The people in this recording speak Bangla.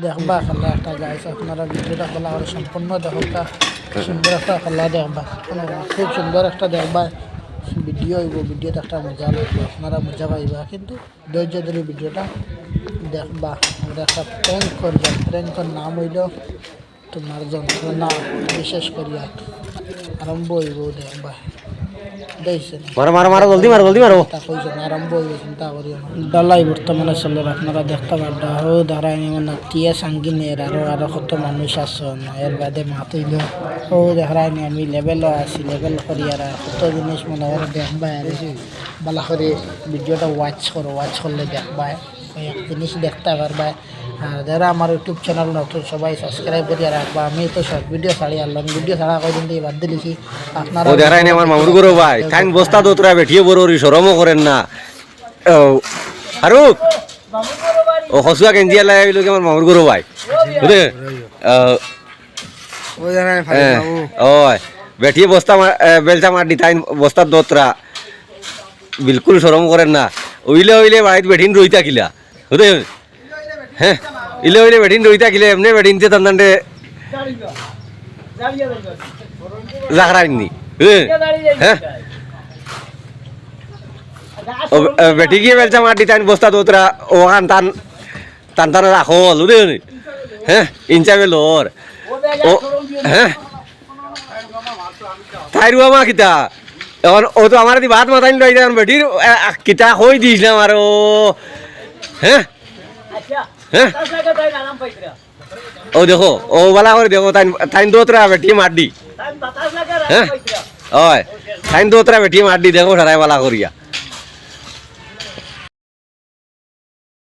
দেখবা খেলা একটা গাইস, আপনারা ভিডিওটা খেলা করে সম্পূর্ণ দেখবা, সুন্দর একটা খেলা দেখবা, খুব সুন্দর একটা দেখবা ভিডিও হইব। ভিডিওতে একটা মজা লাগবে, আপনারা মজা পাইবা, কিন্তু ধৈর্য ধরে ভিডিওটা দেখবা। আমরা একটা প্র্যাঙ্ক করবা, প্র্যাঙ্কের নাম হইল তোমার যন্ত্রণা। বিশেষ করিয়া আরম্ভ হইব দেখবা। মারো মারো মারো, জলদি মারো জলদি মারো। আরম্ভ হইব, চিন্তা করিও না। ডালাই বর্তমানে চলে, আপনারা দেখতে পারবা। ও দাঁড়ায় মানে টিয়া সাঙ্গিনের আরো কত মানুষ আছে না, এর বাদে মাত হইল। ও দেখায় নি আমি লেভেলও আছি, লেভেল করি আর কত জিনিস মনে করে দেখবা। আর ভালো করে ভিডিওটা ওয়াচ করো, ওয়াচ করলে দেখবা এক জিনিস দেখতে পারবা। আর যারা আমার ইউটিউব চ্যানেল নতুন, সবাই সাবস্ক্রাইব করে রাখবা। আমি তো শর্ট ভিডিও ছাড়ি আর লং ভিডিও ছাড়া কয়দিন দিয়ে বাদ দিয়েছি। আপনারা ও দেখাই নি আমার মামুর গরু ভাই, কাইন বস্তা দোতরা বেঠিয়ে বড়ি শরমও করেন না। ও ফারুক ও হসুয়া কেঞ্জিয়া লাগাইলো কি আমার মামুর গরু ভাই, বুঝলে? ওই বেঠিয়ে বস্তা বেলচা মার দি, তাইন বস্তার দোতরা বিলকুল শরম করেন না। ওইলে ওইলে বাড়িতে বেঠিন রইতা কিলা, বুঝলে? হ্যাঁ, ইলে ওইলে বেঠিন রইতা কিলে এমনি বেঠিনতে তান্ডে জাগরাইনি। হ্যাঁ, বেটি গিয়ে বেলচা মার দি, তাইন বস্তা দোতরা ওখান টান টান টান রাখো, বুঝলে? হ্যাঁ, ইনচা বেলোর ও। হ্যাঁ, তাই রুয়া মা কিতা এখন ও তো আমার ভাত মাথায় লই যান বেটির কিতা হই দিয়েছিলাম আর ও। হ্যাঁ হ্যাঁ, ও দেখো ও বালা করে দেখো, তাইন দোতরা বেটি মার দি। হ্যাঁ, ওই তাইন দোতরা বেটি মার দি, দেখো সারাই বালা করিয়া।